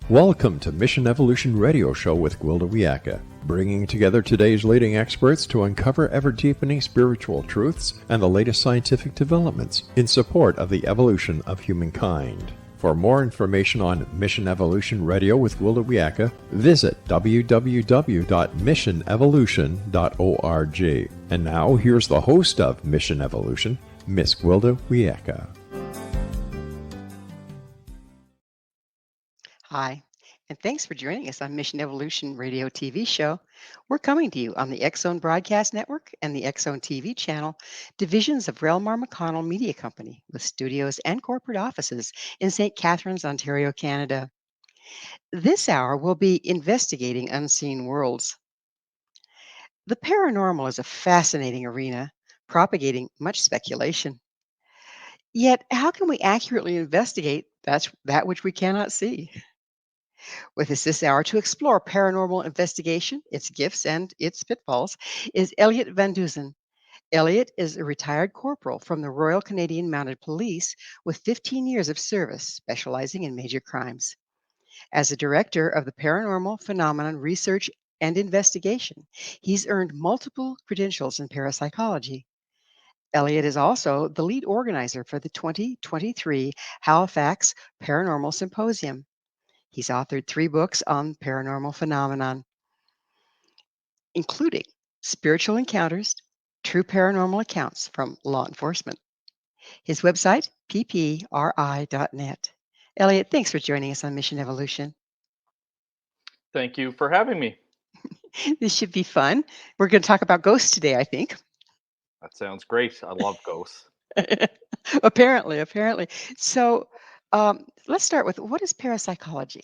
Welcome to Mission Evolution Radio Show with Gwilda Wiyaka, bringing together today's leading experts to uncover ever-deepening spiritual truths and the latest scientific developments in support of the evolution of humankind. For more information on Mission Evolution Radio with Gwilda Wiyaka, visit www.missionevolution.org. And now, here's the host of Mission Evolution, Miss Gwilda Wiyaka. Hi, and thanks for joining us on Mission Evolution Radio TV show. We're coming to you on the X-Zone Broadcast Network and the X-Zone TV channel, divisions of rel-mar Media Company, with studios and corporate offices in St. Catharines, Ontario, Canada. This hour we'll be investigating unseen worlds. The paranormal is a fascinating arena, propagating much speculation. Yet, how can we accurately investigate that which we cannot see? With us this hour to explore paranormal investigation, its gifts and its pitfalls, is Elliott Van Dusen. Elliott is a retired corporal from the Royal Canadian Mounted Police with 15 years of service, specializing in major crimes. As a director of the Paranormal Phenomenon Research and Investigation, he's earned multiple credentials in parapsychology. Elliott is also the lead organizer for the 2023 Halifax Paranormal Symposium. He's authored 3 books on paranormal phenomenon, including Spiritual Encounters, True Paranormal Accounts from Law Enforcement. His website, PPRI.net. Elliott, thanks for joining us on Mission Evolution. Thank you for having me. This should be fun. We're going to talk about ghosts today, I think. That sounds great. I love ghosts. apparently. So let's start with, what is parapsychology?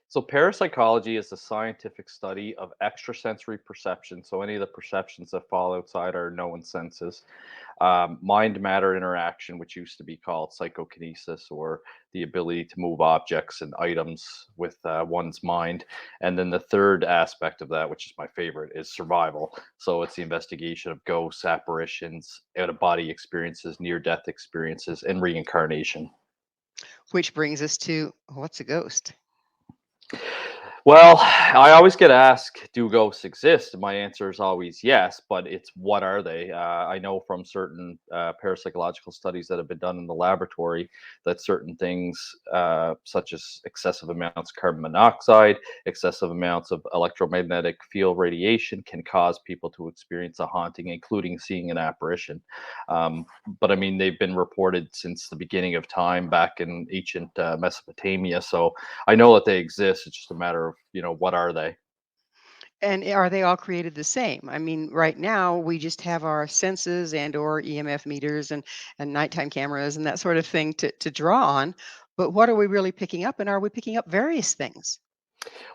So, parapsychology is the scientific study of extrasensory perception. So, any of the perceptions that fall outside our known senses, mind matter interaction, which used to be called psychokinesis, or the ability to move objects and items with one's mind. And then the third aspect of that, which is my favorite, is survival. So, it's the investigation of ghosts, apparitions, out of body experiences, near death experiences, and reincarnation. Which brings us to, what's a ghost? Well, I always get asked, do ghosts exist? And my answer is always yes, but it's what are they? I know from certain parapsychological studies that have been done in the laboratory that certain things, such as excessive amounts of carbon monoxide, excessive amounts of electromagnetic field radiation, can cause people to experience a haunting, including seeing an apparition. But I mean, they've been reported since the beginning of time back in ancient Mesopotamia. So I know that they exist. It's just a matter of, what are they? And are they all created the same? I mean, right now we just have our senses and or EMF meters and nighttime cameras and that sort of thing to draw on. But what are we really picking up? And are we picking up various things?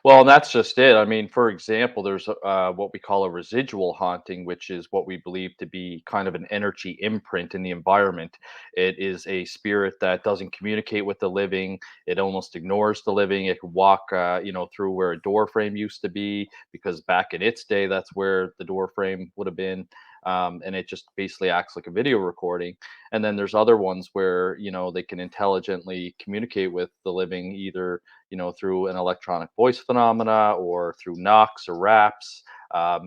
Well, and that's just it. I mean, for example, there's what we call a residual haunting, which is what we believe to be kind of an energy imprint in the environment. It is a spirit that doesn't communicate with the living. It almost ignores the living. It could walk, through where a door frame used to be, because back in its day, that's where the door frame would have been. And it just basically acts like a video recording. And then there's other ones where, they can intelligently communicate with the living, either through an electronic voice phenomena or through knocks or raps.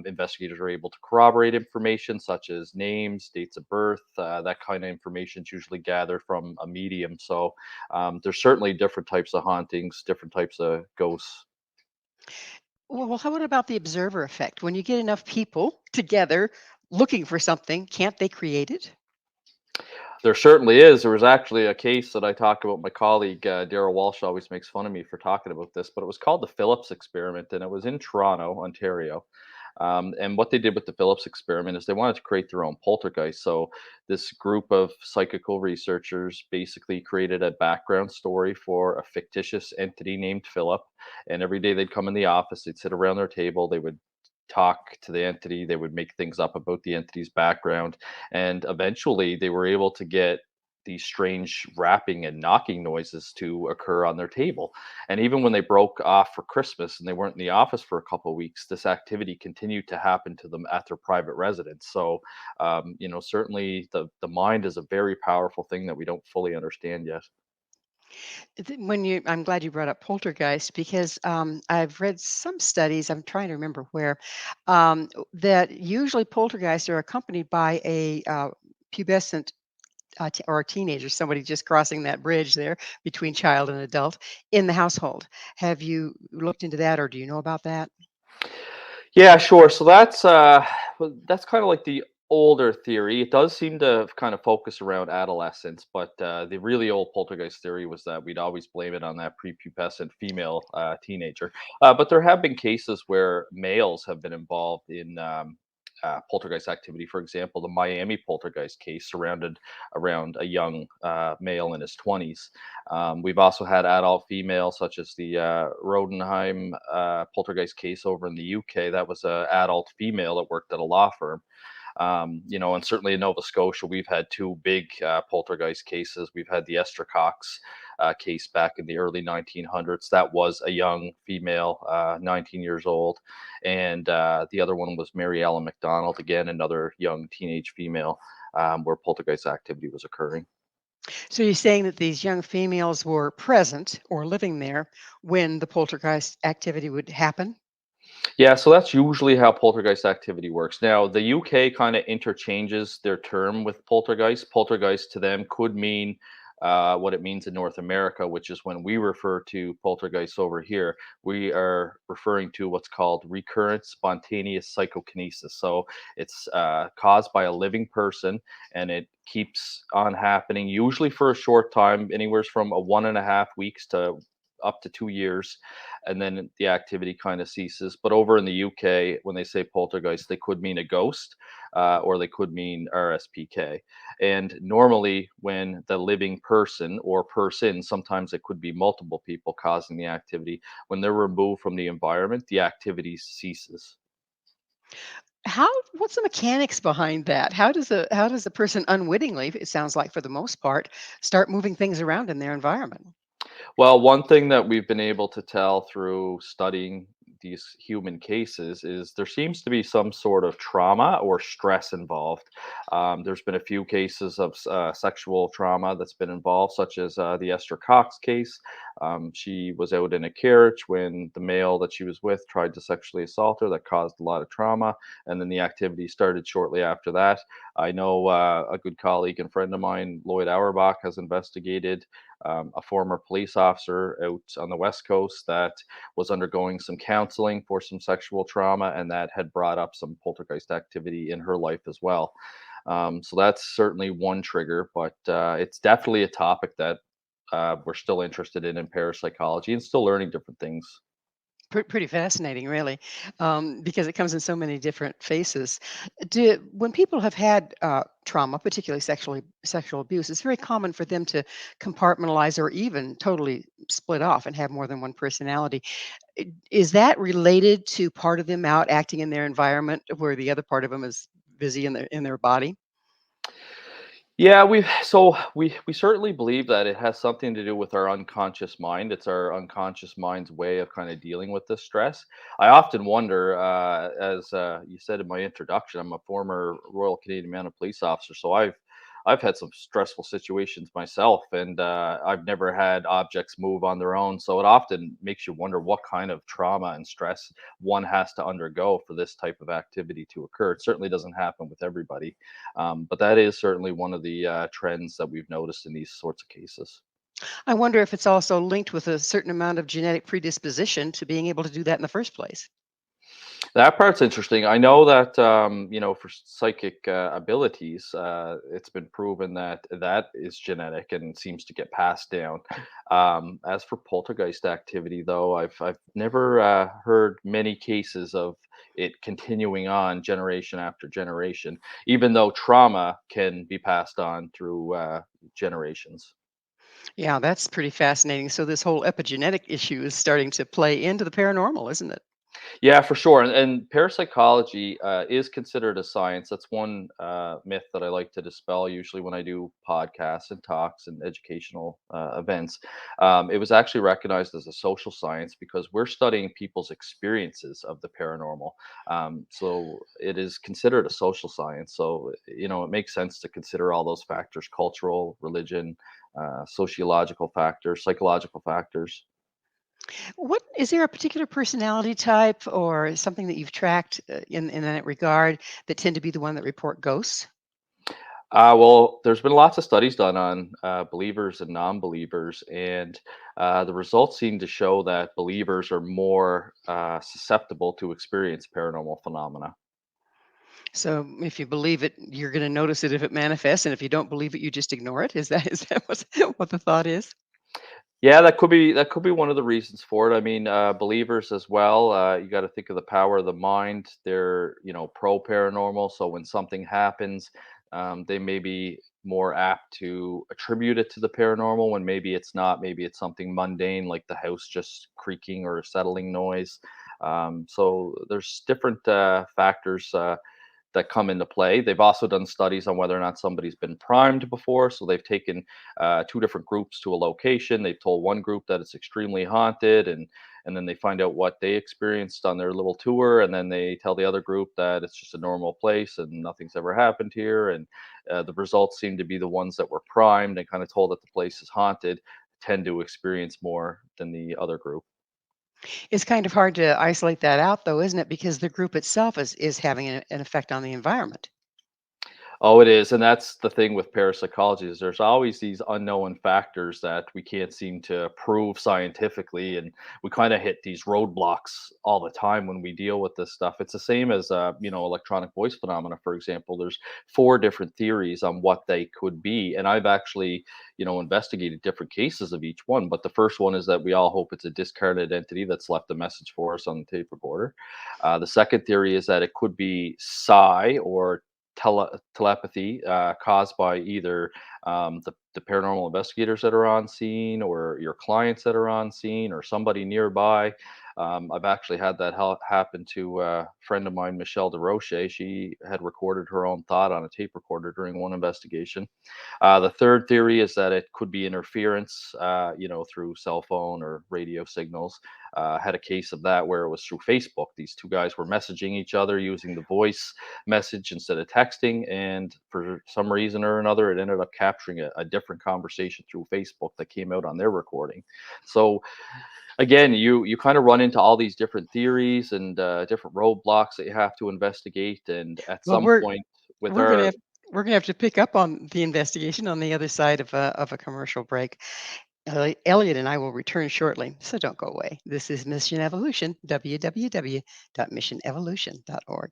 Investigators are able to corroborate information such as names, dates of birth. That kind of information is usually gathered from a medium. So there's certainly different types of hauntings, different types of ghosts. Well, how about the observer effect? When you get enough people together looking for something, can't they create it? There certainly is. There was actually a case that I talked about. My colleague Daryl Walsh always makes fun of me for talking about this, but it was called the Phillips experiment, and it was in Toronto, Ontario. And what they did with the Phillips experiment is they wanted to create their own poltergeist. So this group of psychical researchers basically created a background story for a fictitious entity named Philip. And every day they'd come in the office, they'd sit around their table, they would talk to the entity, they would make things up about the entity's background, and eventually they were able to get these strange rapping and knocking noises to occur on their table. And even when they broke off for Christmas and they weren't in the office for a couple of weeks, this activity continued to happen to them at their private residence. So certainly the mind is a very powerful thing that we don't fully understand yet. I'm glad you brought up poltergeist because I've read some studies. I'm trying to remember where that usually poltergeists are accompanied by a pubescent or a teenager, somebody just crossing that bridge there between child and adult in the household. Have you looked into that, or do you know about that? Yeah, sure. So that's kind of like the older theory. It does seem to kind of focus around adolescence, but the really old poltergeist theory was that we'd always blame it on that prepubescent female teenager. But there have been cases where males have been involved in poltergeist activity. For example, the Miami poltergeist case surrounded around a young male in his 20s. We've also had adult females, such as the Rodenheim poltergeist case over in the UK. That was an adult female that worked at a law firm. And certainly in Nova Scotia, we've had two big poltergeist cases. We've had the Esther Cox case back in the early 1900s. That was a young female, 19 years old. And the other one was Mary Ellen McDonald, again, another young teenage female where poltergeist activity was occurring. So you're saying that these young females were present or living there when the poltergeist activity would happen? Yeah, so that's usually how poltergeist activity works. Now, the UK kind of interchanges their term with poltergeist. Poltergeist to them could mean what it means in North America, which is when we refer to poltergeists over here, we are referring to what's called recurrent spontaneous psychokinesis. So it's caused by a living person and it keeps on happening, usually for a short time, anywhere from a 1.5 weeks to up to 2 years, and then the activity kind of ceases. But over in the UK, when they say poltergeist, they could mean a ghost, or they could mean RSPK. And normally, when the living person or person, sometimes it could be multiple people causing the activity, when they're removed from the environment, the activity ceases. What's the mechanics behind that? How does a person unwittingly, it sounds like for the most part, start moving things around in their environment? Well, one thing that we've been able to tell through studying these human cases is there seems to be some sort of trauma or stress involved. There's been a few cases of sexual trauma that's been involved, such as the Esther Cox case. She was out in a carriage when the male that she was with tried to sexually assault her. That caused a lot of trauma, and then the activity started shortly after that. I know a good colleague and friend of mine, Lloyd Auerbach, has investigated a former police officer out on the West Coast that was undergoing some counseling for some sexual trauma, and that had brought up some poltergeist activity in her life as well. So that's certainly one trigger, but it's definitely a topic that we're still interested in parapsychology and still learning different things. Pretty fascinating, really, because it comes in so many different faces. When people have had trauma, particularly sexual abuse, it's very common for them to compartmentalize or even totally split off and have more than one personality. Is that related to part of them out acting in their environment where the other part of them is busy in their body? Yeah, we certainly believe that it has something to do with our unconscious mind. It's our unconscious mind's way of kind of dealing with this stress. I often wonder, as you said in my introduction, I'm a former Royal Canadian Mounted Police officer, so I've had some stressful situations myself, and I've never had objects move on their own. So it often makes you wonder what kind of trauma and stress one has to undergo for this type of activity to occur. It certainly doesn't happen with everybody. But that is certainly one of the trends that we've noticed in these sorts of cases. I wonder if it's also linked with a certain amount of genetic predisposition to being able to do that in the first place. That part's interesting. I know that for psychic abilities, it's been proven that that is genetic and seems to get passed down. As for poltergeist activity, though, I've never heard many cases of it continuing on generation after generation, even though trauma can be passed on through generations. Yeah, that's pretty fascinating. So this whole epigenetic issue is starting to play into the paranormal, isn't it? Yeah, for sure. And parapsychology is considered a science. That's one myth that I like to dispel usually when I do podcasts and talks and educational events. It was actually recognized as a social science because we're studying people's experiences of the paranormal. So it is considered a social science. So, it makes sense to consider all those factors: cultural, religion, sociological factors, psychological factors. What is there a particular personality type or something that you've tracked in that regard that tend to be the one that report ghosts? Well, there's been lots of studies done on believers and non-believers, and the results seem to show that believers are more susceptible to experience paranormal phenomena. So if you believe it, you're going to notice it if it manifests, and if you don't believe it, you just ignore it. Is that what the thought is? Yeah, that could be one of the reasons for it. I mean, believers as well. You got to think of the power of the mind. They're pro paranormal, so when something happens, they may be more apt to attribute it to the paranormal when maybe it's not. Maybe it's something mundane like the house just creaking or a settling noise. So there's different factors that come into play. They've also done studies on whether or not somebody's been primed before. So they've taken two different groups to a location. They've told one group that it's extremely haunted, and then they find out what they experienced on their little tour, and then they tell the other group that it's just a normal place and nothing's ever happened here. And the results seem to be the ones that were primed and kind of told that the place is haunted tend to experience more than the other group. It's kind of hard to isolate that out, though, isn't it? Because the group itself is having an effect on the environment. Oh, it is, and that's the thing with parapsychology is there's always these unknown factors that we can't seem to prove scientifically, and we kind of hit these roadblocks all the time when we deal with this stuff. It's the same as electronic voice phenomena, for example. There's four different theories on what they could be, and I've actually investigated different cases of each one. But the first one is that we all hope it's a discarnate entity that's left a message for us on the tape recorder. The second theory is that it could be psi or telepathy caused by either the paranormal investigators that are on scene or your clients that are on scene or somebody nearby. I've actually had that happen to a friend of mine, Michelle DeRoche. She had recorded her own thought on a tape recorder during one investigation. The third theory is that it could be interference, through cell phone or radio signals. Had a case of that where it was through Facebook. These two guys were messaging each other using the voice message instead of texting, and for some reason or another, it ended up capturing a different conversation through Facebook that came out on their recording. So again, you kind of run into all these different theories and different roadblocks that you have to investigate, and at Well, some point with we're gonna our have we're gonna have to pick up on the investigation on the other side of a commercial break. Elliot and I will return shortly, so don't go away. This is Mission Evolution, www.missionevolution.org.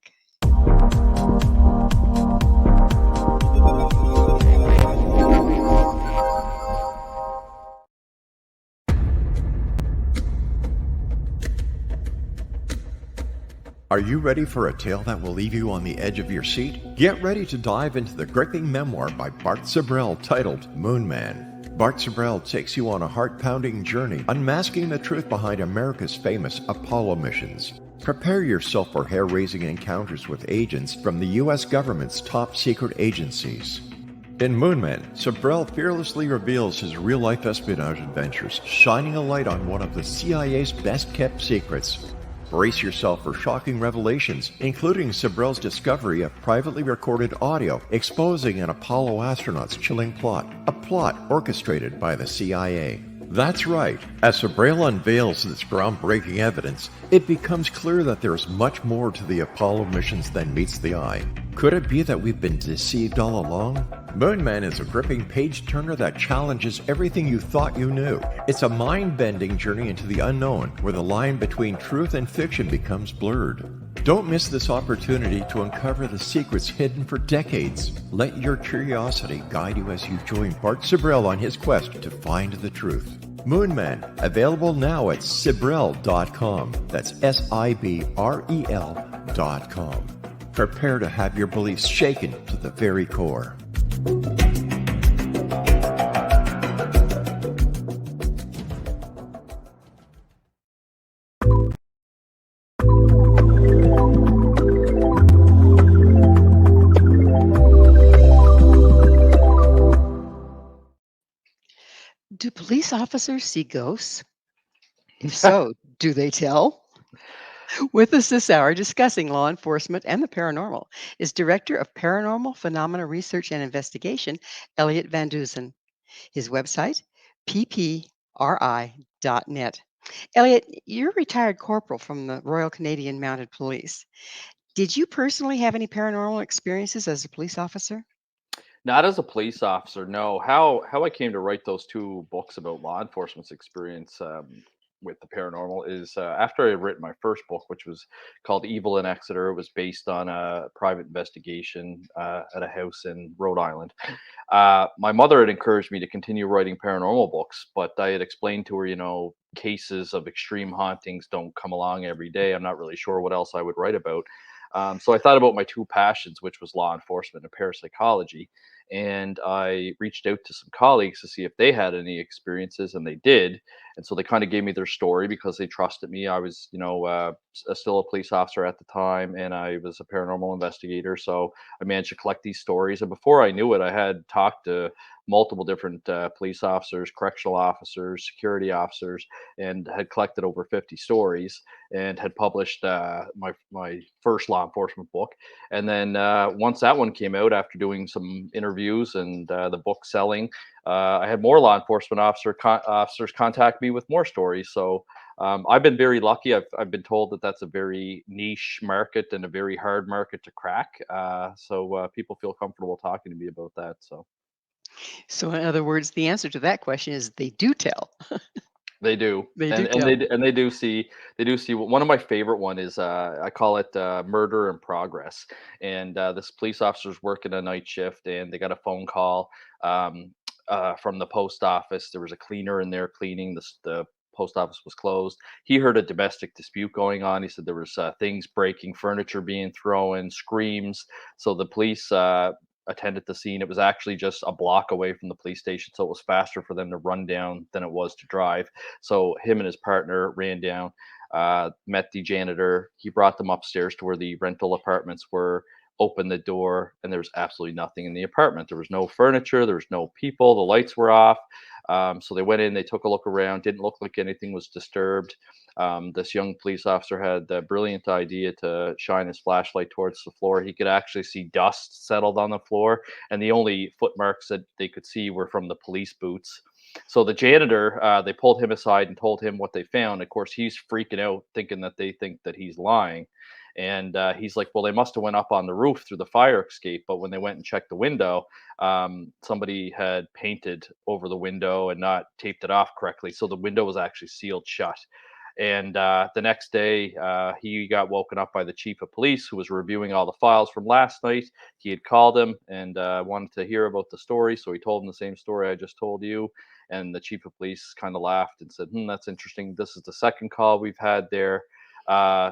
Are you ready for a tale that will leave you on the edge of your seat? Get ready to dive into the gripping memoir by Bart Sibrel titled Moon Man. Bart Sibrel takes you on a heart-pounding journey, unmasking the truth behind America's famous Apollo missions. Prepare yourself for hair-raising encounters with agents from the U.S. government's top secret agencies. In Moonman, Sibrel fearlessly reveals his real-life espionage adventures, shining a light on one of the CIA's best-kept secrets. Brace yourself for shocking revelations, including Sibrel's discovery of privately recorded audio exposing an Apollo astronaut's chilling plot, a plot orchestrated by the CIA. That's right. As Sibrel unveils this groundbreaking evidence, it becomes clear that there is much more to the Apollo missions than meets the eye. Could it be that we've been deceived all along? Moonman is a gripping page-turner that challenges everything you thought you knew. It's a mind-bending journey into the unknown, where the line between truth and fiction becomes blurred. Don't miss this opportunity to uncover the secrets hidden for decades. Let your curiosity guide you as you join Bart Sibrel on his quest to find the truth. Moonman, available now at Sibrel.com. That's Sibrel.com. Prepare to have your beliefs shaken to the very core. Do police officers see ghosts? If so, do they tell? With us this hour discussing law enforcement and the paranormal is Director of Paranormal Phenomena Research and Investigation, Elliott Van Dusen. His website, ppri.net. Elliott, you're a retired corporal from the Royal Canadian Mounted Police. Did you personally have any paranormal experiences as a police officer? Not as a police officer, no. How I came to write those 2 books about law enforcement's experience, with the paranormal is, after I had written my first book, which was called Evil in Exeter. It was based on a private investigation, at a house in Rhode Island. My mother had encouraged me to continue writing paranormal books, but I had explained to her, cases of extreme hauntings don't come along every day. I'm not really sure what else I would write about. So I thought about my 2 passions, which was law enforcement and parapsychology. And I reached out to some colleagues to see if they had any experiences, and they did. And so they kind of gave me their story because they trusted me. I was, still a police officer at the time, and I was a paranormal investigator. So I managed to collect these stories. And before I knew it, I had talked to multiple different police officers, correctional officers, security officers, and had collected over 50 stories and had published my first law enforcement book. And then once that one came out, after doing some interviews and the book selling, I had more law enforcement officers contact me with more stories. So I've been very lucky. I've been told that that's a very niche market and a very hard market to crack. So people feel comfortable talking to me about that. So So, in other words, the answer to that question is they do tell. they do, They do and tell. they do see. One of my favorite one is I call it murder in progress. And this police officer's working a night shift, and they got a phone call from the post office. There was a cleaner in there cleaning. The post office was closed. He heard a domestic dispute going on. He said there was things breaking, furniture being thrown, screams. So the police attended the scene. It was actually just a block away from the police station, so it was faster for them to run down than it was to drive. So him and his partner ran down, met the janitor. He brought them upstairs to where the rental apartments were. Opened the door, and there was absolutely nothing in the apartment. There was no furniture. There was no people. The lights were off. So they went in. They took a look around. Didn't look like anything was disturbed. This young police officer had the brilliant idea to shine his flashlight towards the floor. He could actually see dust settled on the floor, and the only footmarks that they could see were from the police boots. So the janitor, they pulled him aside and told him what they found. Of course, he's freaking out, thinking that they think that he's lying. And he's like, "Well, they must have went up on the roof through the fire escape, but when they went and checked the window, somebody had painted over the window and not taped it off correctly, so the window was actually sealed shut." And the next day, he got woken up by the chief of police, who was reviewing all the files from last night. He had called him and wanted to hear about the story, so he told him the same story I just told you. And the chief of police kind of laughed and said, "That's interesting. This is the second call we've had there.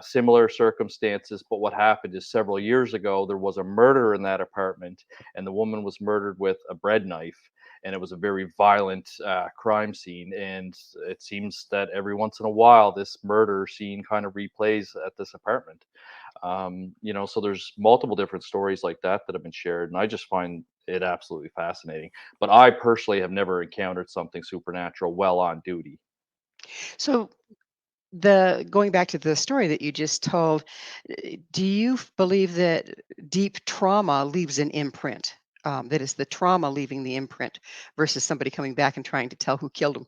Similar circumstances, but what happened is several years ago there was a murder in that apartment, and the woman was murdered with a bread knife, and it was a very violent crime scene. And it seems that every once in a while this murder scene kind of replays at this apartment. So there's multiple different stories like that that have been shared, and I just find it absolutely fascinating. But I personally have never encountered something supernatural while on duty. So, the going back to the story that you just told, do you believe that deep trauma leaves an imprint? That is the trauma leaving the imprint versus somebody coming back and trying to tell who killed them.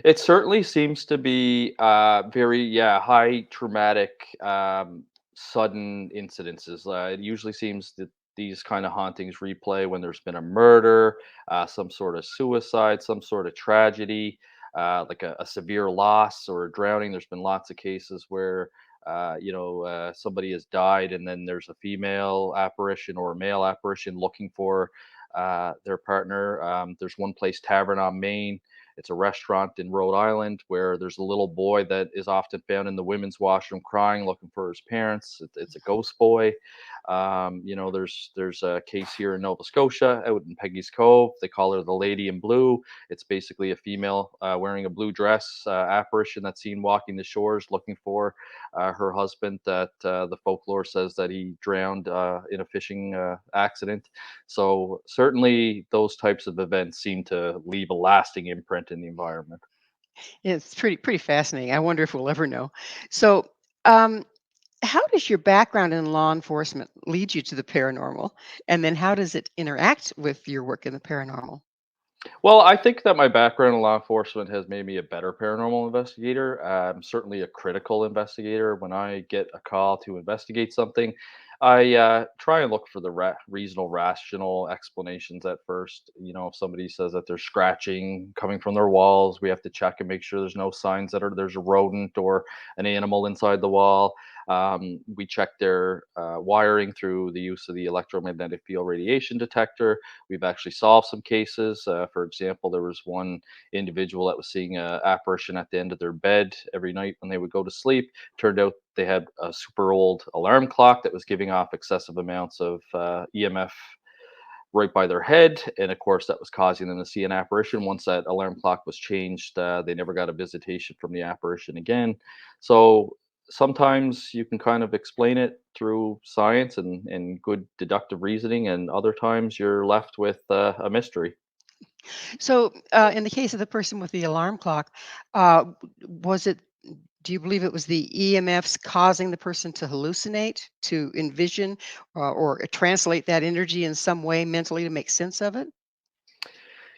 It certainly seems to be very, yeah, high traumatic, sudden incidences. It usually seems that these kind of hauntings replay when there's been a murder, some sort of suicide, some sort of tragedy, like a severe loss or a drowning. There's been lots of cases where somebody has died, and then there's a female apparition or a male apparition looking for their partner. There's one place, Tavern on Main. It's a restaurant in Rhode Island where there's a little boy that is often found in the women's washroom crying, looking for his parents. It's a ghost boy. There's a case here in Nova Scotia out in Peggy's Cove. They call her the Lady in Blue. It's basically a female wearing a blue dress apparition that's seen walking the shores looking for her husband. That the folklore says that he drowned in a fishing accident. So certainly those types of events seem to leave a lasting imprint in the environment. It's pretty fascinating. I wonder if we'll ever know. So, um, how does your background in law enforcement lead you to the paranormal, and then how does it interact with your work in the paranormal? Well, I think that my background in law enforcement has made me a better paranormal investigator. I'm certainly a critical investigator. When I get a call to investigate something, I try and look for the reasonable, rational explanations at first. If somebody says that there's scratching coming from their walls, we have to check and make sure there's no signs that there's a rodent or an animal inside the wall. We check their wiring through the use of the electromagnetic field radiation detector. We've actually solved some cases. For example, there was one individual that was seeing a apparition at the end of their bed every night when they would go to sleep. Turned out they had a super old alarm clock that was giving off excessive amounts of EMF right by their head, and of course that was causing them to see an apparition. Once that alarm clock was changed, they never got a visitation from the apparition again. So sometimes you can kind of explain it through science and good deductive reasoning, and other times you're left with a mystery. So, in the case of the person with the alarm clock, was it? Do you believe it was the EMFs causing the person to hallucinate, to envision, or translate that energy in some way mentally to make sense of it?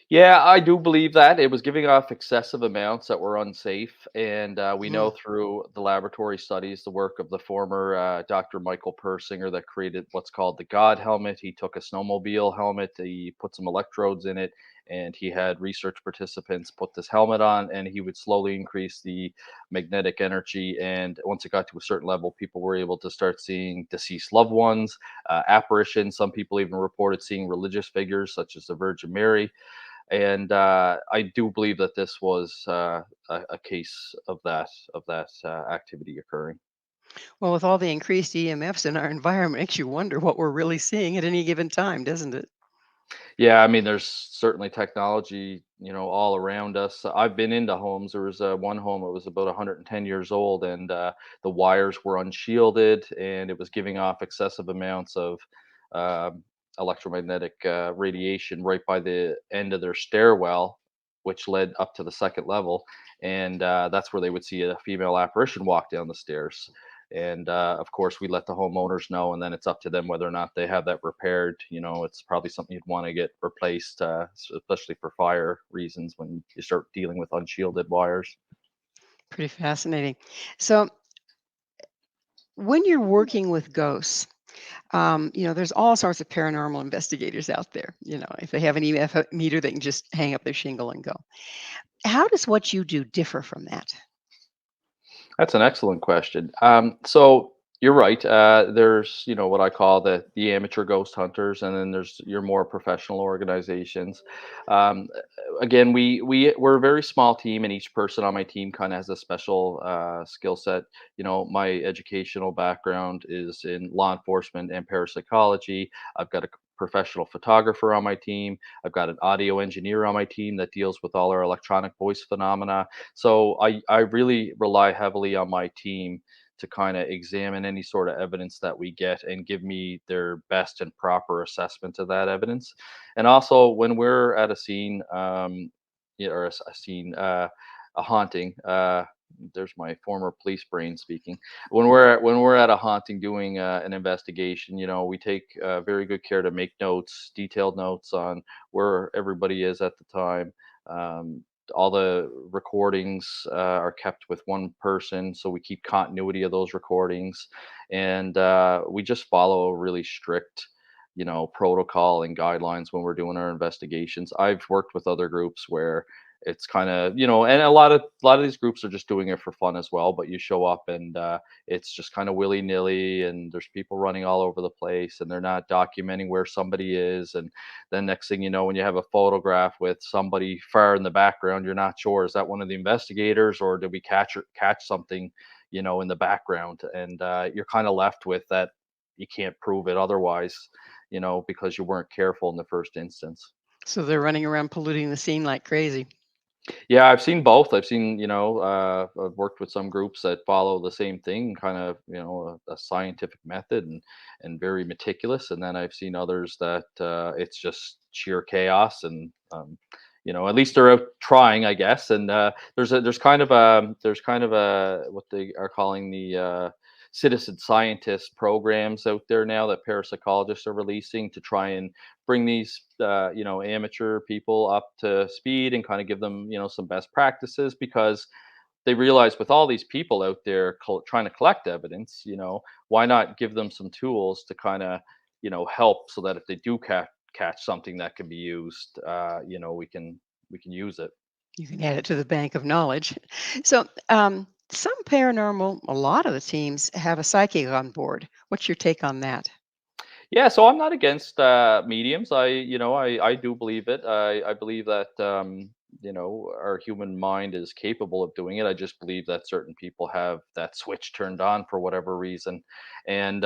Yeah, I do believe that it was giving off excessive amounts that were unsafe, and we know Mm. through the laboratory studies, the work of the former Dr. Michael Persinger that created what's called the God helmet. He took a snowmobile helmet, he put some electrodes in it, and he had research participants put this helmet on, and he would slowly increase the magnetic energy. And once it got to a certain level, people were able to start seeing deceased loved ones, apparitions. Some people even reported seeing religious figures such as the Virgin Mary, and I do believe that this was a case of that activity occurring. Well, with all the increased EMFs in our environment, makes you wonder what we're really seeing at any given time, doesn't it? Yeah, I mean, there's certainly technology, all around us. I've been into homes. There was one home that was about 110 years old, and the wires were unshielded, and it was giving off excessive amounts of um electromagnetic radiation right by the end of their stairwell, which led up to the second level, and that's where they would see a female apparition walk down the stairs. And of course we let the homeowners know, and then it's up to them whether or not they have that repaired. It's probably something you'd want to get replaced, especially for fire reasons when you start dealing with unshielded wires. Pretty fascinating. So, when you're working with ghosts, there's all sorts of paranormal investigators out there. If they have an EMF meter, they can just hang up their shingle and go. How does what you do differ from that? That's an excellent question. So you're right. There's, what I call the amateur ghost hunters, and then there's your more professional organizations. Um, Again, we're a very small team, and each person on my team kind of has a special skill set. My educational background is in law enforcement and parapsychology. I've got a professional photographer on my team. I've got an audio engineer on my team that deals with all our electronic voice phenomena. So I really rely heavily on my team to kind of examine any sort of evidence that we get and give me their best and proper assessment of that evidence. And also when we're at a scene, or a scene, a haunting. There's my former police brain speaking. When we're at a haunting doing an investigation, we take very good care to make notes, detailed notes on where everybody is at the time. Um, all the recordings are kept with one person, so we keep continuity of those recordings, and we just follow a really strict, protocol and guidelines when we're doing our investigations. I've worked with other groups where it's kind of, and a lot of these groups are just doing it for fun as well, but you show up and it's just kind of willy-nilly, and there's people running all over the place, and they're not documenting where somebody is. And then next thing you know, when you have a photograph with somebody far in the background, you're not sure, is that one of the investigators, or did we catch something, in the background? And you're kind of left with that. You can't prove it otherwise, because you weren't careful in the first instance. So they're running around polluting the scene like crazy. Yeah, I've seen both. I've seen, I've worked with some groups that follow the same thing, kind of, a scientific method, and very meticulous. And then I've seen others that it's just sheer chaos, and at least they're out trying, I guess. And there's kind of a what they are calling the citizen scientist programs out there now that parapsychologists are releasing to try and bring these amateur people up to speed and kind of give them some best practices, because they realize with all these people out there trying to collect evidence, why not give them some tools to kind of help, so that if they do catch something that can be used, we can use it. You can add it to the bank of knowledge. So, some paranormal, a lot of the teams have a psychic on board. What's your take on that? Yeah, so I'm not against mediums. I do believe it. I believe that our human mind is capable of doing it. I just believe that certain people have that switch turned on for whatever reason. And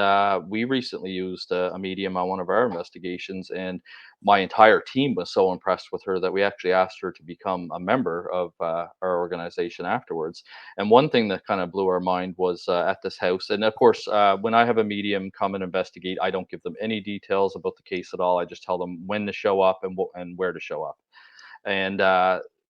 we recently used a medium on one of our investigations, and my entire team was so impressed with her that we actually asked her to become a member of our organization afterwards. And one thing that kind of blew our mind was at this house. And of course, when I have a medium come and investigate, I don't give them any details about the case at all. I just tell them when to show up and where to show up. And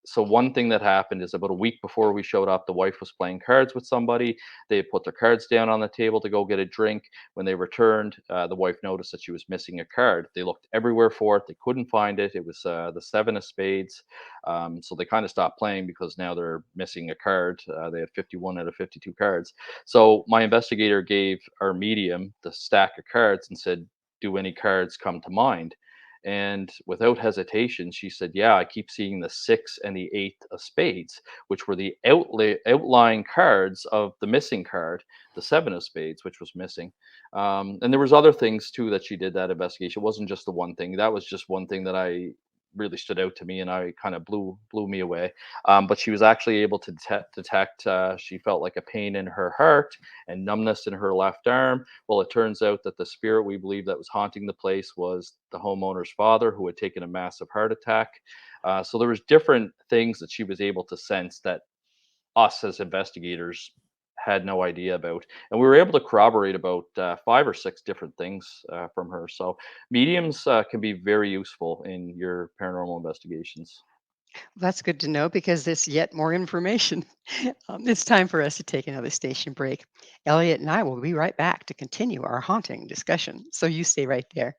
so one thing that happened is, about a week before we showed up, the wife was playing cards with somebody. They had put their cards down on the table to go get a drink. When they returned, the wife noticed that she was missing a card. They looked everywhere for it. They couldn't find it. It was the seven of spades. So they kind of stopped playing because now they're missing a card. They had 51 out of 52 cards. So my investigator gave our medium the stack of cards and said, "Do any cards come to mind?" And without hesitation, she said, "Yeah, I keep seeing the six and the eight of spades," which were the outlying cards of the missing card, the seven of spades, which was missing. And there was other things too that she did that investigation. It wasn't just the one thing. That was just one thing that I really stood out to me, and I kind of blew me away. But she was actually able to detect. She felt like a pain in her heart and numbness in her left arm. Well, it turns out that the spirit we believe that was haunting the place was the homeowner's father, who had taken a massive heart attack. So there was different things that she was able to sense that us as investigators had no idea about, and we were able to corroborate about 5 or 6 different things from her. So mediums can be very useful in your paranormal investigations. That's good to know because there's yet more information. It's time for us to take another station break. Elliot and I will be right back to continue our haunting discussion. So you stay right there.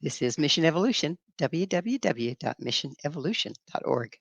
This is Mission Evolution, www.missionevolution.org.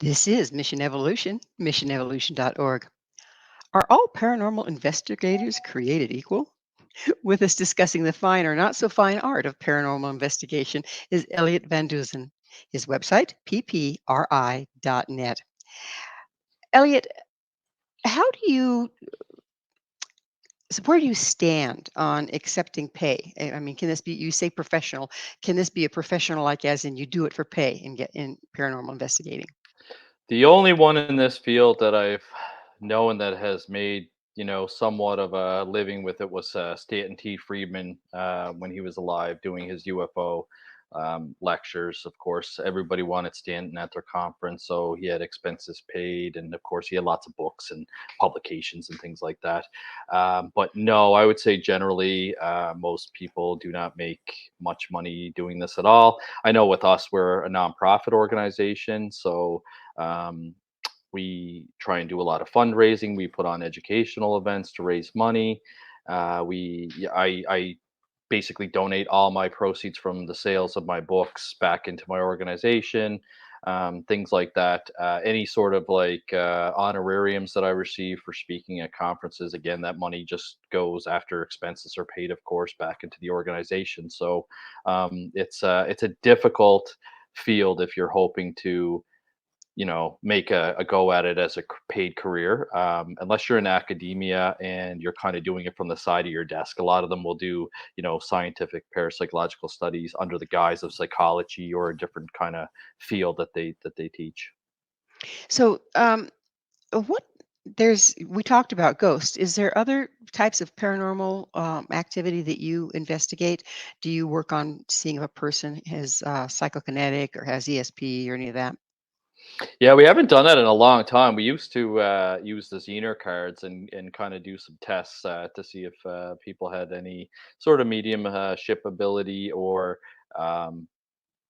This is Mission Evolution, missionevolution.org. Are all paranormal investigators created equal? With us discussing the fine or not so fine art of paranormal investigation is Elliott Van Dusen. His website, PPRI.net. Elliott, how do you, so where do you stand on accepting pay? I mean, can this be, you say professional, can this be a professional like as in you do it for pay and get in paranormal investigating? The only one in this field that I've known that has made, somewhat of a living with it was Stanton T. Friedman when he was alive doing his UFO lectures. Of course, everybody wanted Stanton at their conference, so he had expenses paid. And of course, he had lots of books and publications and things like that. But no, I would say generally, most people do not make much money doing this at all. I know with us, we're a nonprofit organization, so um, we try and do a lot of fundraising. We put on educational events to raise money. I basically donate all my proceeds from the sales of my books back into my organization. Things like that. Any sort of like honorariums that I receive for speaking at conferences, again, that money just goes after expenses are paid, of course, back into the organization. So it's a difficult field if you're hoping to make a go at it as a paid career. Unless you're in academia and you're kind of doing it from the side of your desk. A lot of them will do, scientific parapsychological studies under the guise of psychology or a different kind of field that they teach. So, what we talked about ghosts. Is there other types of paranormal activity that you investigate? Do you work on seeing if a person is psychokinetic or has ESP or any of that? Yeah, we haven't done that in a long time. We used to use the Zener cards and kind of do some tests to see if people had any sort of medium ship ability or um,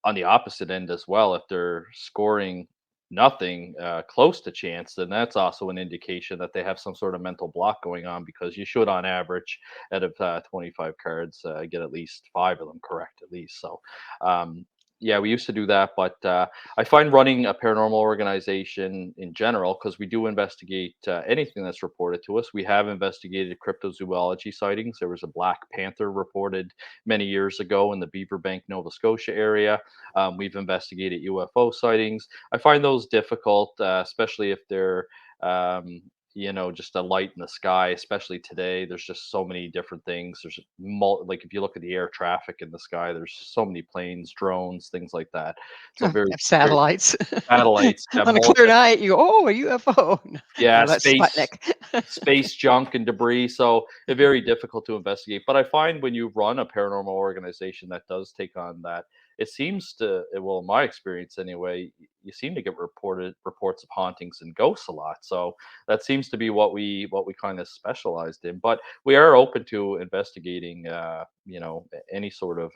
on the opposite end as well, if they're scoring nothing close to chance, then that's also an indication that they have some sort of mental block going on, because you should, on average, out of 25 cards, get at least five of them correct, at least. So, um, yeah, we used to do that, but I find running a paranormal organization in general, because we do investigate anything that's reported to us. We have investigated cryptozoology sightings. There was a black panther reported many years ago in the Beaver Bank, Nova Scotia area. We've investigated UFO sightings. I find those difficult, especially if they're, just a light in the sky. Especially today, there's just so many different things. Like if you look at the air traffic in the sky, there's so many planes, drones, things like that. So Huh, very, have very satellites. satellites, On a more clear night, you go, oh, a UFO. No, yeah, no, that's Sputnik. space junk and debris. So it's very difficult to investigate. But I find when you run a paranormal organization that does take on that, it seems to, well, in my experience anyway, you seem to get reported reports of hauntings and ghosts a lot. So that seems to be what we kind of specialized in. But we are open to investigating, any sort of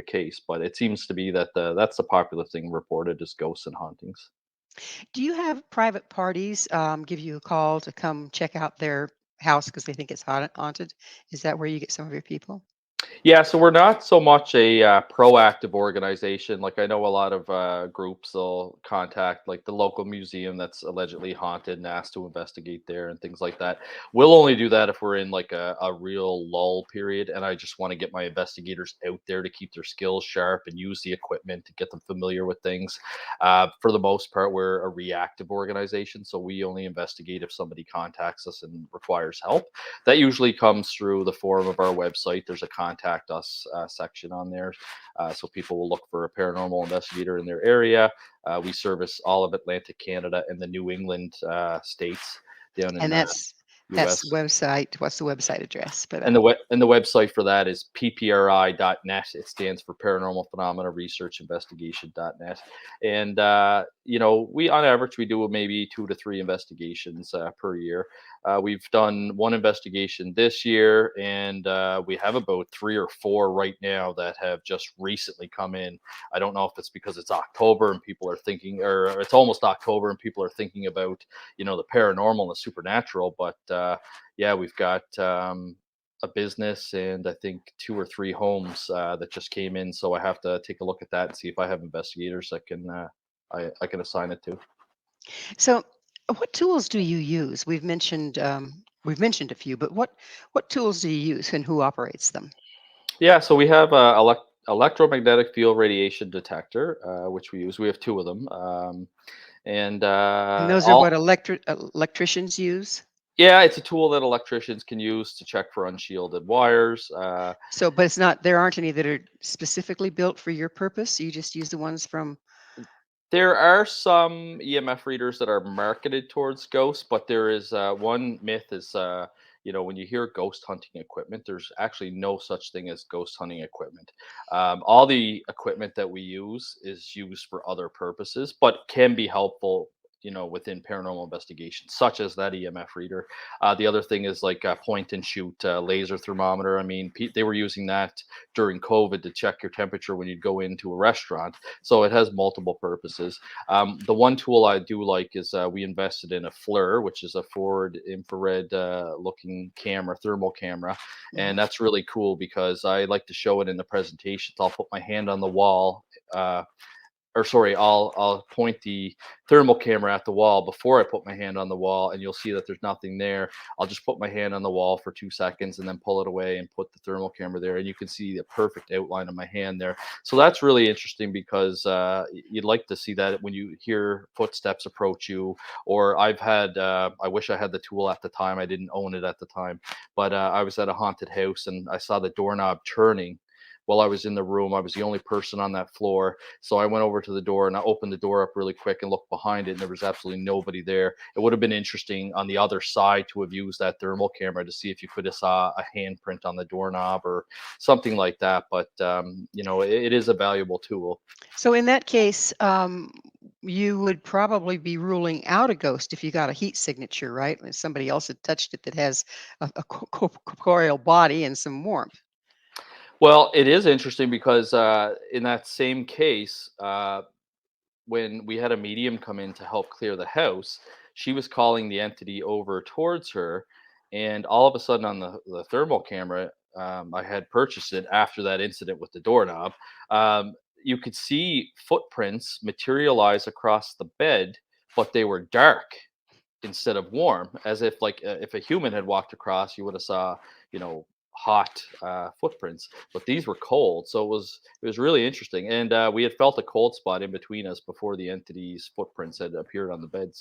case. But it seems to be that that's the popular thing reported is ghosts and hauntings. Do you have private parties give you a call to come check out their house because they think it's haunted? Is that where you get some of your people? Yeah, so we're not so much a proactive organization. Like I know a lot of groups will contact like the local museum that's allegedly haunted and ask to investigate there and things like that. We'll only do that if we're in like a real lull period, and I just want to get my investigators out there to keep their skills sharp and use the equipment to get them familiar with things. For the most part, we're a reactive organization, so we only investigate if somebody contacts us and requires help. That usually comes through the forum of our website. There's a contact us section on there. So people will look for a paranormal investigator in their area. We service all of Atlantic Canada and the New England states down in And the that's US. website. What's the website address for And that? the website for that is ppri.net. It stands for Paranormal Phenomena Research Investigation.net. And we on average we do maybe 2 to 3 investigations per year. We've done one investigation this year, and we have about 3 or 4 right now that have just recently come in. I don't know if it's because it's October and people are thinking, or it's almost October and people are thinking about the paranormal and the supernatural, but yeah, we've got a business and I think 2 or 3 homes that just came in. So I have to take a look at that and see if I have investigators that can I can assign it to. So, what tools do you use? We've mentioned a few, but what tools do you use and who operates them? Yeah, so we have a electromagnetic field radiation detector, which we use. We have two of them, and And those are all. what electricians use. Yeah, it's a tool that electricians can use to check for unshielded wires. So, but it's not. There aren't any that are specifically built for your purpose. You just use the ones from. There are some EMF readers that are marketed towards ghosts, but there is one myth is when you hear ghost hunting equipment, there's actually no such thing as ghost hunting equipment. All the equipment that we use is used for other purposes, but can be helpful. Within paranormal investigation, such as that EMF reader. The other thing is like a point and shoot laser thermometer. I mean, they were using that during COVID to check your temperature when you'd go into a restaurant, so it has multiple purposes. The one tool I do like is we invested in a FLIR, which is a forward infrared looking camera, thermal camera. Mhm. And that's really cool because I like to show it in the presentations. I'll put my hand on the wall. Or sorry, I'll point the thermal camera at the wall before I put my hand on the wall, and you'll see that there's nothing there. I'll just put my hand on the wall for 2 seconds and then pull it away and put the thermal camera there, and you can see the perfect outline of my hand there. So that's really interesting because you'd like to see that when you hear footsteps approach you. Or I've had, I wish I had the tool at the time. I didn't own it at the time, but I was at a haunted house and I saw the doorknob turning while I was in the room. I was the only person on that floor, so I went over to the door and I opened the door up really quick and looked behind it, and there was absolutely nobody there. It would have been interesting on the other side to have used that thermal camera to see if you could have saw a handprint on the doorknob or something like that. But it is a valuable tool. So, in that case, you would probably be ruling out a ghost if you got a heat signature, right? When somebody else had touched it that has a corporeal body and some warmth. Well, it is interesting because in that same case, when we had a medium come in to help clear the house, she was calling the entity over towards her, and all of a sudden on the thermal camera, I had purchased it after that incident with the doorknob. You could see footprints materialize across the bed, but they were dark instead of warm, as if like if a human had walked across, you would have saw you know hot footprints, but these were cold. So it was really interesting, and we had felt a cold spot in between us before the entity's footprints had appeared on the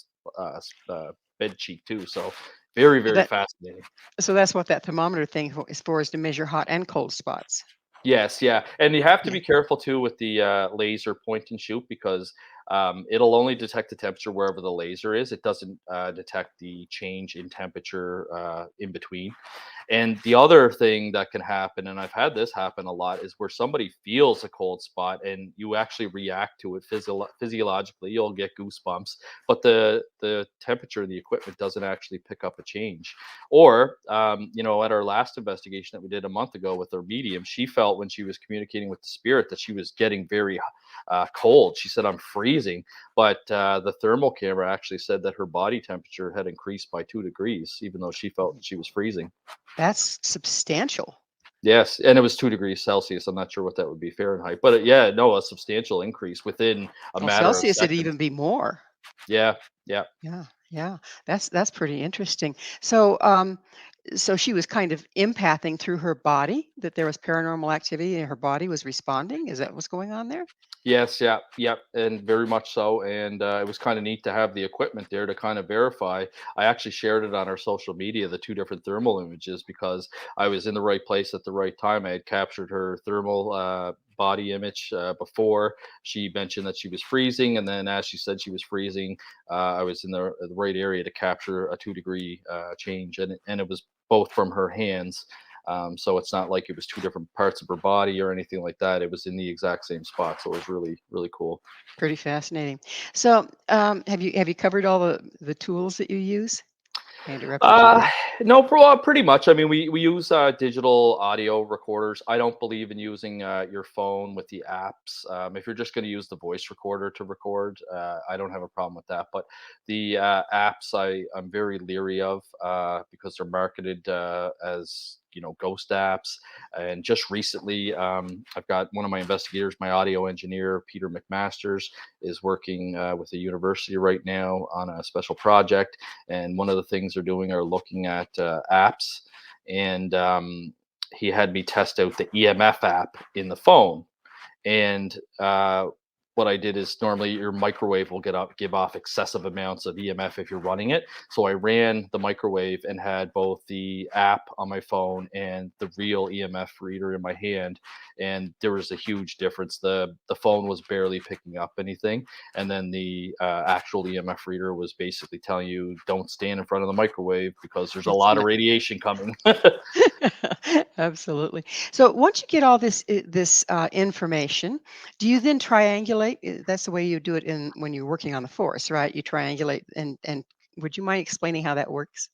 bed cheek too. So very So very that fascinating. so that's what that thermometer thing is for, is to measure hot and cold spots. Yes, yeah, and you have to Yeah. be careful too with the laser point and shoot because it'll only detect the temperature wherever the laser is. It doesn't detect the change in temperature in between. And the other thing that can happen, and I've had this happen a lot, is where somebody feels a cold spot and you actually react to it physiologically. You'll get goosebumps, but the temperature of the equipment doesn't actually pick up a change. Or, at our last investigation that we did a month ago with our medium, she felt when she was communicating with the spirit that she was getting very cold. She said, "I'm freezing," but the thermal camera actually said that her body temperature had increased by 2 degrees, even though she felt Mhm. she was freezing. That's substantial. Yes, and it was 2 degrees Celsius. I'm not sure what that would be Fahrenheit, but yeah, no, a substantial increase within a Well, matter of Celsius would seconds. even be more. Yeah, yeah. Yeah, yeah. That's pretty interesting. So she was kind of empathing through her body that there was paranormal activity and her body was responding. Is that what's going on there? Yes, yeah, yep, and very much so. And it was kind of neat to have the equipment there to kind of verify. I actually shared it on our social media, the two different thermal images, because I was in the right place at the right time. I had captured her thermal body image before she mentioned that she was freezing, and then as she said she was freezing, I was in the right area to capture a 2 degree change, and it was both from her hands. So it's not like it was two different parts of her body or anything like that. It was in the exact same spot. So it was really, really cool. Pretty fascinating. So, have you covered all the tools that you use? I interrupted you Uh, there. no, pretty much. I mean, we use digital audio recorders. I don't believe in using your phone with the apps. If you're just going to use the voice recorder to record, I don't have a problem with that. But the apps, I'm very leery of because they're marketed as ghost apps. And just recently, I've got one of my investigators, my audio engineer, Peter McMasters, is working with a university right now on a special project. And one of the things they're doing are looking at apps. And he had me test out the EMF app in the phone. And what I did is normally your microwave will give off excessive amounts of EMF if you're running it. So I ran the microwave and had both the app on my phone and the real EMF reader in my hand, and there was a huge difference. The phone was barely picking up anything, and then the actual EMF reader was basically telling you don't stand in front of the microwave because there's a lot of radiation coming. Absolutely. So once you get all this information, do you then triangulate? That's the way you do it when you're working on the force, right? You triangulate, and would you mind explaining how that works?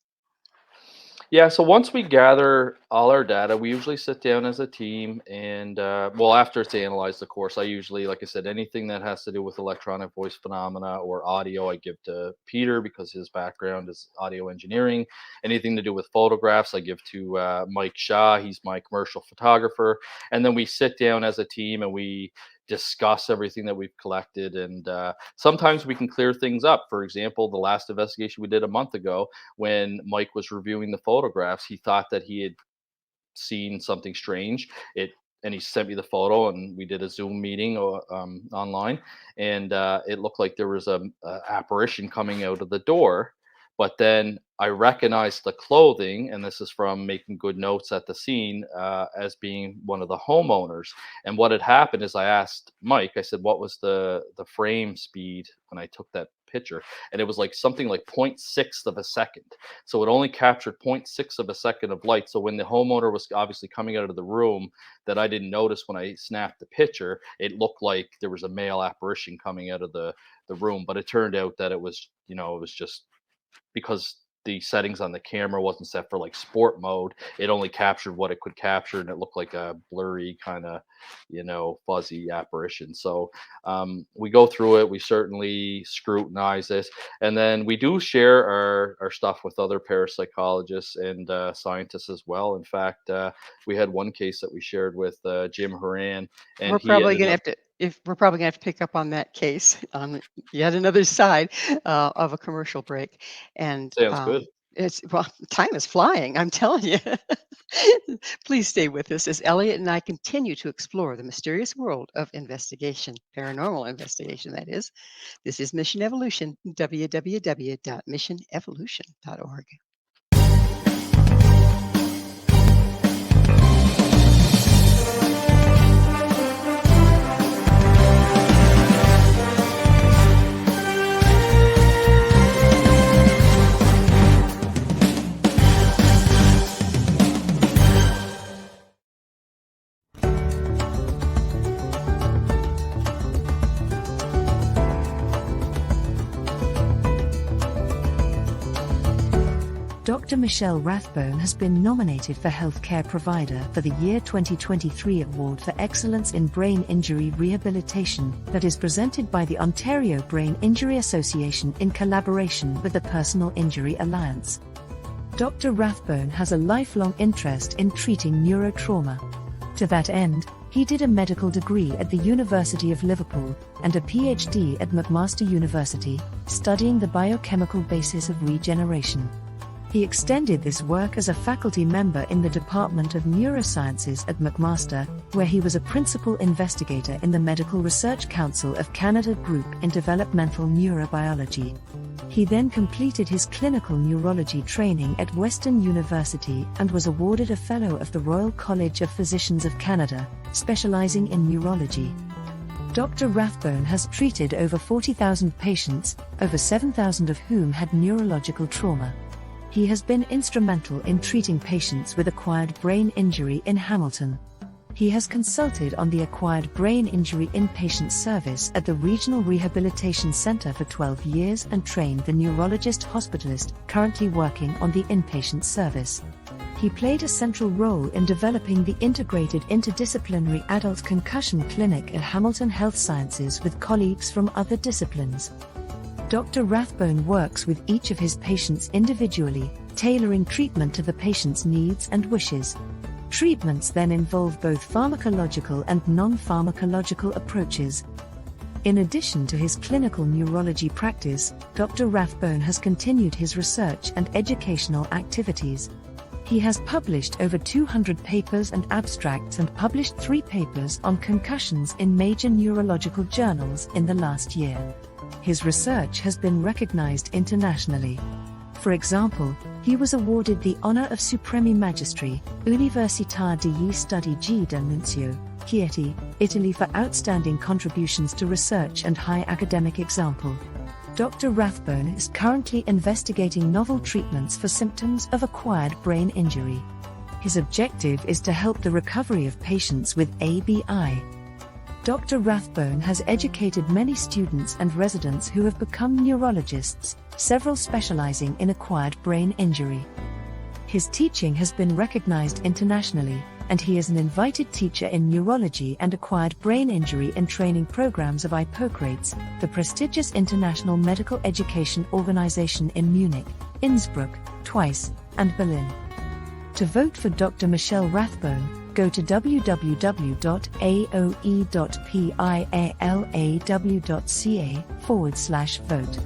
Yeah, so once we gather all our data, we usually sit down as a team and, well, after it's analyzed, of course, I usually, like I said, anything that has to do with electronic voice phenomena or audio, I give to Peter because his background is audio engineering. Anything to do with photographs, I give to Mike Shaw. He's my commercial photographer. And then we sit down as a team and we discuss everything that we've collected. And sometimes we can clear things up. For example, the last investigation we did a month ago, when Mike was reviewing the photographs, he thought that he had seen something strange. And he sent me the photo, and we did a Zoom meeting online, and it looked like there was a apparition coming out of the door. But then I recognized the clothing, and this is from making good notes at the scene, as being one of the homeowners. And what had happened is I asked Mike, I said, what was the frame speed when I took that picture? And it was like something like 0.6 of a second. So it only captured 0.6 of a second of light. So when the homeowner was obviously coming out of the room that I didn't notice when I snapped the picture, it looked like there was a male apparition coming out of the room. But it turned out that it was just because the settings on the camera wasn't set for like sport mode. It only captured what it could capture, and it looked like a blurry kind of, fuzzy apparition. So we go through it. We certainly scrutinize this, and then we do share our stuff with other parapsychologists and scientists as well. In fact, we had one case that we shared with Jim Horan, and We're he probably ended going to up. have to, if we're probably going to have to pick up on that case on yet another side of a commercial break. And Sounds good. well, time is flying, I'm telling you. Please stay with us as Elliot and I continue to explore the mysterious world of investigation, paranormal investigation, that is. This is Mission Evolution, www.missionevolution.org. Dr. Michelle Rathbone has been nominated for Healthcare Provider for the Year 2023 Award for Excellence in Brain Injury Rehabilitation that is presented by the Ontario Brain Injury Association in collaboration with the Personal Injury Alliance. Dr. Rathbone has a lifelong interest in treating neurotrauma. To that end, he did a medical degree at the University of Liverpool and a PhD at McMaster University, studying the biochemical basis of regeneration. He extended this work as a faculty member in the Department of Neurosciences at McMaster, where he was a principal investigator in the Medical Research Council of Canada Group in Developmental Neurobiology. He then completed his clinical neurology training at Western University and was awarded a Fellow of the Royal College of Physicians of Canada, specializing in neurology. Dr. Rathbone has treated over 40,000 patients, over 7,000 of whom had neurological trauma. He has been instrumental in treating patients with acquired brain injury in Hamilton. He has consulted on the Acquired Brain Injury Inpatient Service at the Regional Rehabilitation Center for 12 years and trained the neurologist-hospitalist currently working on the inpatient service. He played a central role in developing the Integrated Interdisciplinary Adult Concussion Clinic at Hamilton Health Sciences with colleagues from other disciplines. Dr. Rathbone works with each of his patients individually, tailoring treatment to the patient's needs and wishes. Treatments then involve both pharmacological and non-pharmacological approaches. In addition to his clinical neurology practice, Dr. Rathbone has continued his research and educational activities. He has published over 200 papers and abstracts and published 3 papers on concussions in major neurological journals in the last year. His research has been recognized internationally. For example, he was awarded the honor of Supreme Magistri, Università degli Studi G d'Annunzio, Chieti, Italy for outstanding contributions to research and high academic example. Dr. Rathbone is currently investigating novel treatments for symptoms of acquired brain injury. His objective is to help the recovery of patients with ABI. Dr. Rathbone has educated many students and residents who have become neurologists, several specializing in acquired brain injury. His teaching has been recognized internationally, and he is an invited teacher in neurology and acquired brain injury in training programs of Hippocrates, the prestigious international medical education organization in Munich, Innsbruck, twice, and Berlin. To vote for Dr. Michelle Rathbone, go to www.aoe.pialaw.ca/vote.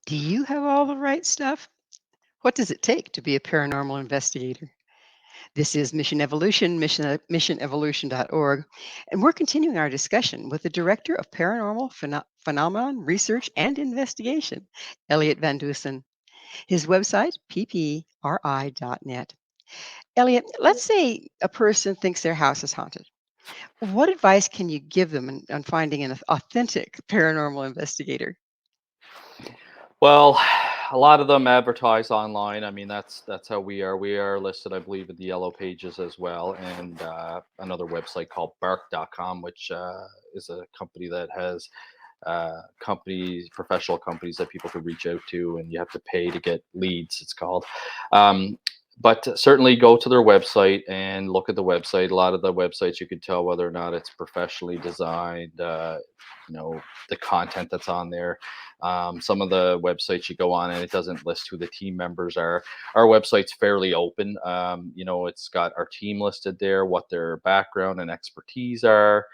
Do you have all the right stuff? What does it take to be a paranormal investigator? This is Mission Evolution, missionevolution.org, and we're continuing our discussion with the Director of Paranormal Phenomenon Research and Investigation, Elliott Van Dusen. His website, PPRI.net. Elliott, let's say a person thinks their house is haunted. What advice can you give them on finding an authentic paranormal investigator? Well, a lot of them advertise online. I mean, that's how we are. We are listed, I believe, in the yellow pages as well, and another website called Bark.com, which is a company that has professional companies that people can reach out to, and you have to pay to get leads. It's called. But certainly go to their website and look at the website. A lot of the websites you can tell whether or not it's professionally designed. The content that's on there. Some of the websites you go on and it doesn't list who the team members are. Our website's fairly open. It's got our team listed there, what their background and expertise are.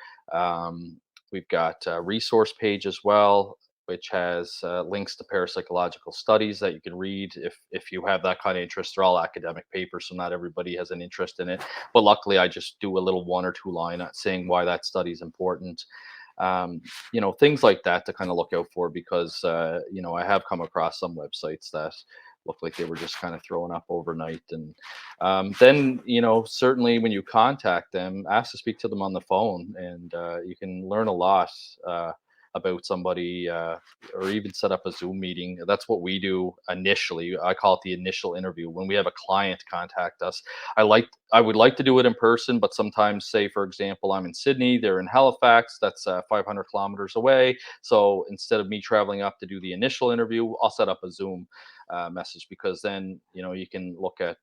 We've got a resource page as well, which has links to parapsychological studies that you can read if you have that kind of interest. They're all academic papers, so not everybody has an interest in it. But luckily, I just do a little 1 or 2 line saying why that study is important. Things like that to kind of look out for, because I have come across some websites that look like they were just kind of thrown up overnight. And then certainly when you contact them, ask to speak to them on the phone, and you can learn a lot about somebody, or even set up a Zoom meeting. That's what we do initially. I call it the initial interview. When we have a client contact us, I would like to do it in person, but sometimes, say for example, I'm in Sydney, they're in Halifax, that's 500 kilometers away. So instead of me traveling up to do the initial interview, I'll set up a Zoom message, because then you can look at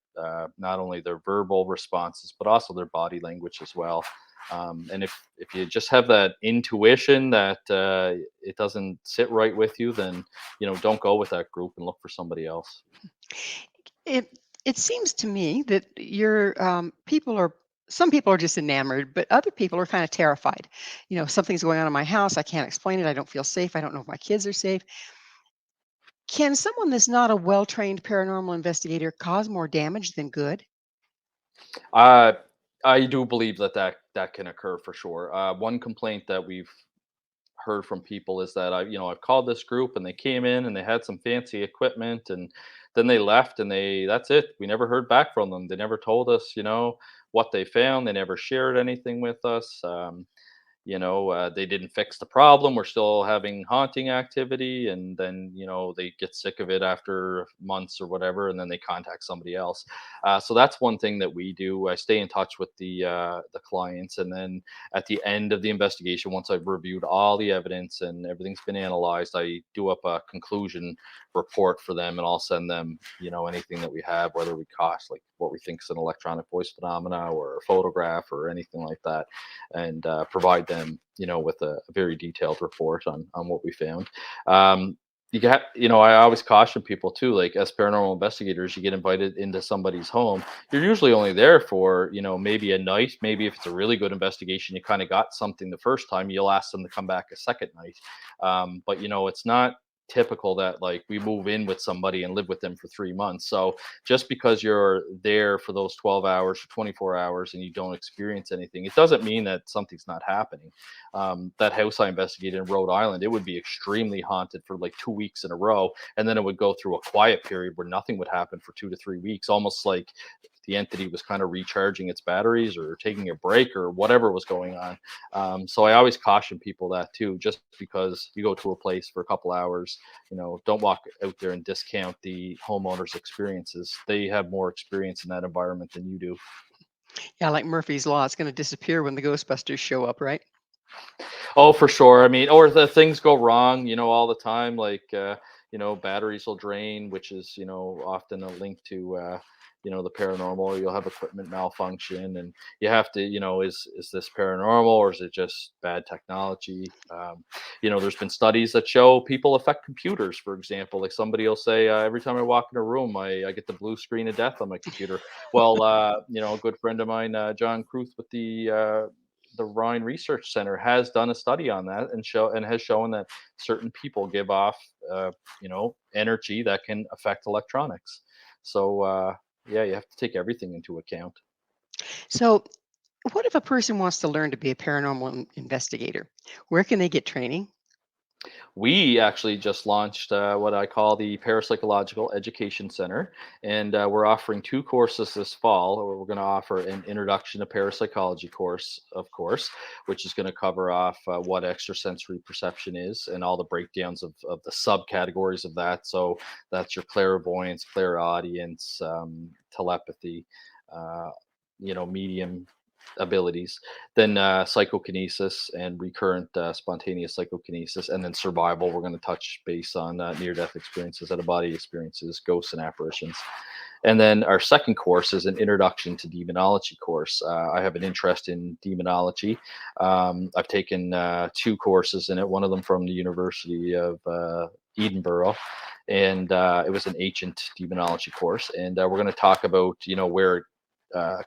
not only their verbal responses but also their body language as well. And if you just have that intuition that it doesn't sit right with you, then don't go with that group and look for somebody else. It seems to me that some people are just enamored, but other people are kind of terrified. Something's going on in my house. I can't explain it. I don't feel safe. I don't know if my kids are safe. Can someone that's not a well-trained paranormal investigator cause more damage than good? Uh, I do believe that can occur for sure. One complaint that we've heard from people is that I've called this group and they came in and they had some fancy equipment, and then they left and that's it. We never heard back from them. They never told us, what they found. They never shared anything with us. they didn't fix the problem. We're still having haunting activity, and then they get sick of it after months or whatever, and then they contact somebody else. So that's one thing that we do. I stay in touch with the clients, and then at the end of the investigation, once I've reviewed all the evidence and everything's been analyzed, I do up a conclusion report for them, and I'll send them anything that we have, whether we cost like what we think is an electronic voice phenomena or a photograph or anything like that, and provide them with a very detailed report on what we found. I always caution people too, like as paranormal investigators, you get invited into somebody's home. You're usually only there for maybe a night. Maybe if it's a really good investigation, you kind of got something the first time, you'll ask them to come back a second night. But it's not typical that like we move in with somebody and live with them for 3 months. So just because you're there for those 12 hours or 24 hours and you don't experience anything, it doesn't mean that something's not happening. That house I investigated in Rhode Island, it would be extremely haunted for like 2 weeks in a row, and then it would go through a quiet period where nothing would happen for 2 to 3 weeks, almost like the entity was kind of recharging its batteries or taking a break or whatever was going on. So I always caution people that too, just because you go to a place for a couple hours, don't walk out there and discount the homeowner's experiences. They have more experience in that environment than you do. Yeah, like Murphy's Law, it's going to disappear when the Ghostbusters show up, right? Oh, for sure. I mean, or the things go wrong, all the time. Like, batteries will drain, which is, often a link to, the paranormal. Or you'll have equipment malfunction, and you have to, is this paranormal or is it just bad technology? There's been studies that show people affect computers, for example. Like somebody will say, every time I walk in a room, I get the blue screen of death on my computer. Well, a good friend of mine, John Kruth with the Rhine Research Center has done a study on that and has shown that certain people give off energy that can affect electronics. So yeah, you have to take everything into account. So, what if a person wants to learn to be a paranormal investigator? Where can they get training? We actually just launched what I call the Parapsychological Education Center, and we're offering 2 courses this fall. We're going to offer an Introduction to Parapsychology course, of course, which is going to cover off what extrasensory perception is and all the breakdowns of the subcategories of that. So that's your clairvoyance, clairaudience, telepathy, uh, medium abilities, then psychokinesis and recurrent spontaneous psychokinesis, and then survival. We're going to touch base on near-death experiences, out-of-body experiences, ghosts, and apparitions. And then our second course is an introduction to demonology course. I have an interest in demonology. I've taken 2 courses in it, one of them from the University of Edinburgh, and it was an ancient demonology course. And we're going to talk about, where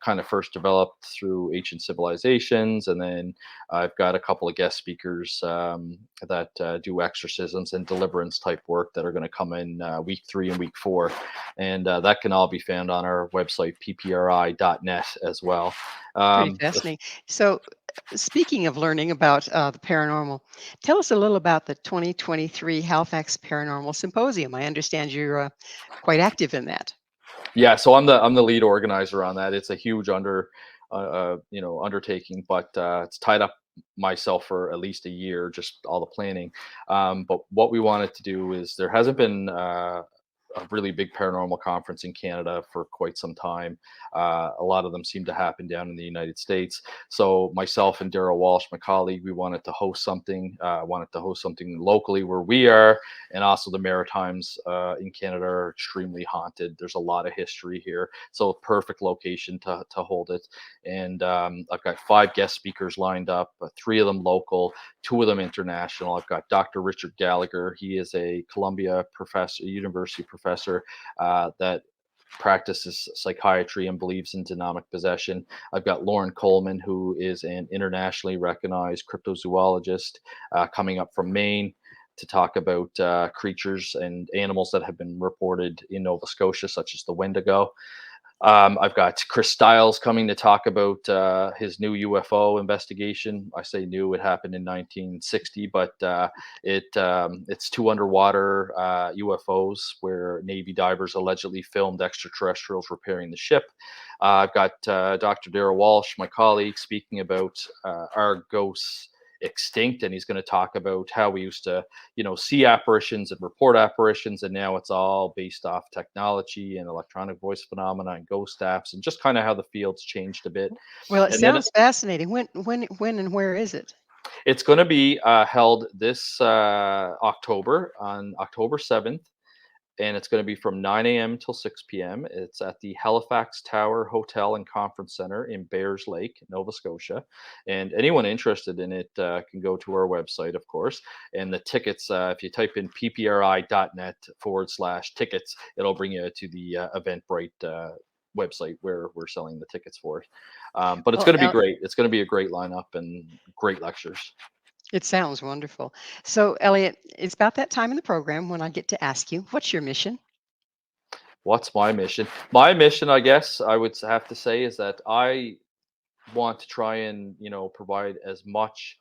kind of first developed through ancient civilizations. And then I've got a couple of guest speakers that do exorcisms and deliverance type work that are going to come in week 3 and week 4. And that can all be found on our website, ppri.net as well. Pretty Um, fascinating. So, speaking of learning about the paranormal, tell us a little about the 2023 Halifax Paranormal Symposium. I understand you're quite active in that. Yeah, so I'm the lead organizer on that. It's a huge undertaking, but it's tied up myself for at least a year, just all the planning. But what we wanted to do is there hasn't been a really big paranormal conference in Canada for quite some time. A lot of them seem to happen down in the United States. So myself and Daryl Walsh, my colleague, we wanted to host something. Wanted to host something locally where we are, and also the Maritimes in Canada are extremely haunted. There's a lot of history here, so perfect location to hold it. And I've got 5 guest speakers lined up, 3 of them local, 2 of them international. I've got Dr. Richard Gallagher. He is a Columbia professor, university professor that practices psychiatry and believes in demonic possession. I've got Lauren Coleman, who is an internationally recognized cryptozoologist coming up from Maine to talk about creatures and animals that have been reported in Nova Scotia, such as the Wendigo. I've got Chris Stiles coming to talk about his new UFO investigation. I say new; it happened in 1960, but it's 2 underwater UFOs where Navy divers allegedly filmed extraterrestrials repairing the ship. I've got Dr. Daryl Walsh, my colleague, speaking about our ghosts extinct, and he's going to talk about how we used to, see apparitions and report apparitions, and now it's all based off technology and electronic voice phenomena and ghost apps, and just kind of how the field's changed a bit. Well, it And then sounds fascinating. When, and where is it? it's going to be held this October, on October 7th, and it's going to be from 9 a.m. till 6 p.m. It's at the Halifax Tower Hotel and Conference Center in Bayers Lake, Nova Scotia. And anyone interested in it can go to our website, of course. And the tickets, if you type in ppri.net/tickets, it'll bring you to the Eventbrite website where we're selling the tickets for it. But it's Well, going to be great. It's going to be a great lineup and great lectures. it sounds wonderful. So, Elliot, it's about that time in the program when I get to ask you, what's your mission? What's my mission? My mission, I guess I would have to say, is that I want to try and, provide as much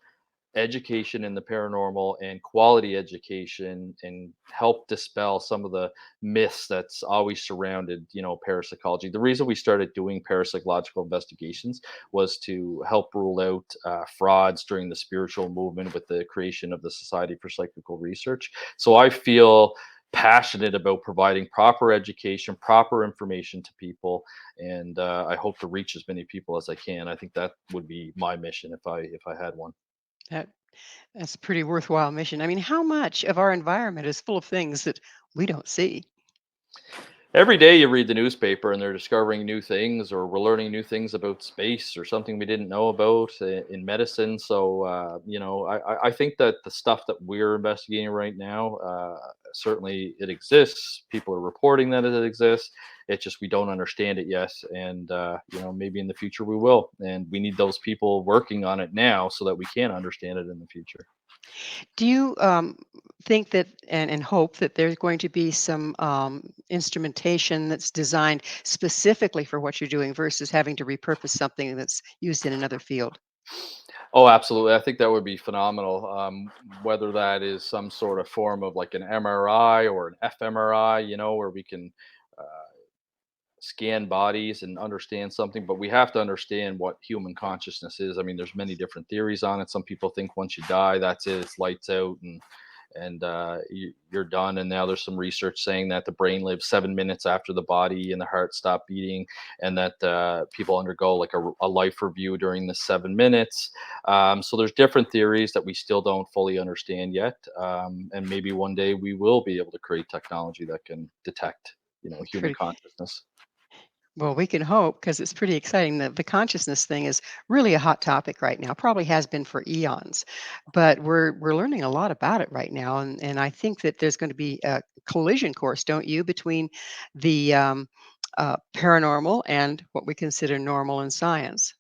education in the paranormal and quality education, and help dispel some of the myths that's always surrounded, parapsychology. The reason we started doing parapsychological investigations was to help rule out frauds during the spiritual movement with the creation of the Society for Psychical Research. So I feel passionate about providing proper education, proper information to people, and I hope to reach as many people as I can. I think that would be my mission if I had one. That that's a pretty worthwhile mission. I mean, how much of our environment is full of things that we don't see? Every day you read the newspaper and they're discovering new things, or we're learning new things about space or something we didn't know about in medicine. So, I think that the stuff that we're investigating right now, certainly it exists. People are reporting that it exists. It's just we don't understand it yet. And, maybe in the future we will. And we need those people working on it now so that we can understand it in the future. Do you think that and hope that there's going to be some instrumentation that's designed specifically for what you're doing versus having to repurpose something that's used in another field? Oh, absolutely. I think that would be phenomenal. Whether that is some sort of form of like an MRI or an fMRI, where we can uh, scan bodies and understand something, but we have to understand what human consciousness is. I mean, there's many different theories on it. Some people think once you die, that's it, it's lights out, and you're done. And now there's some research saying that the brain lives 7 minutes after the body and the heart stop beating, and that people undergo like a life review during the 7 minutes. So there's different theories that we still don't fully understand yet, and maybe one day we will be able to create technology that can detect, human Pretty consciousness. well, we can hope because it's pretty exciting. The consciousness thing is really a hot topic right now. Probably has been for eons, but we're learning a lot about it right now, and I think that there's going to be a collision course, don't you, between the paranormal and what we consider normal in science.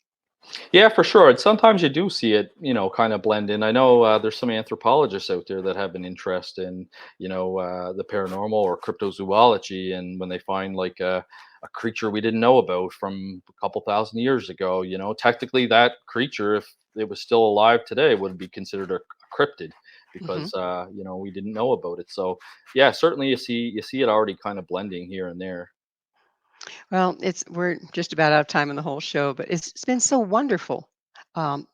Yeah, for sure. And sometimes you do see it, kind of blend in. I know there's some anthropologists out there that have an interest in, the paranormal or cryptozoology. And when they find like a creature we didn't know about from a couple thousand years ago, technically that creature, if it was still alive today, would be considered a cryptid Hmm. because, we didn't know about it. So yeah, certainly you see it already kind of blending here and there. Well, we're just about out of time in the whole show, but it's been so wonderful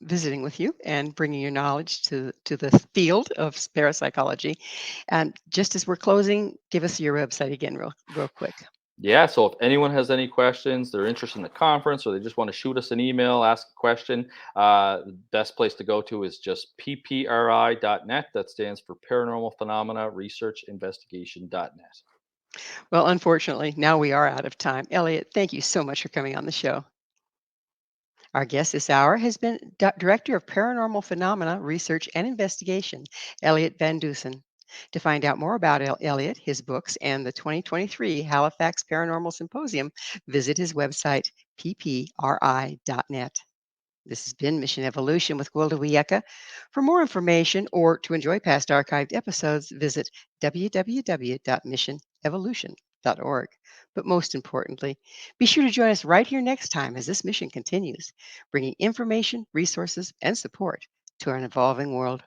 visiting with you and bringing your knowledge to the field of parapsychology. And just as we're closing, give us your website again, real quick. Yeah, so if anyone has any questions, they're interested in the conference, or they just want to shoot us an email, ask a question, the best place to go to is just ppri.net. That stands for Paranormal Phenomena Research Investigation.net. Well, unfortunately, now we are out of time. Elliot, thank you so much for coming on the show. Our guest this hour has been Director of Paranormal Phenomena Research and Investigation, Elliott Van Dusen. To find out more about Elliott, his books, and the 2023 Halifax Paranormal Symposium, visit his website, ppri.net. This has been Mission Evolution with Gwilda Wiyaka. For more information or to enjoy past archived episodes, visit www.missionevolution.org. But most importantly, be sure to join us right here next time as this mission continues, bringing information, resources, and support to an evolving world.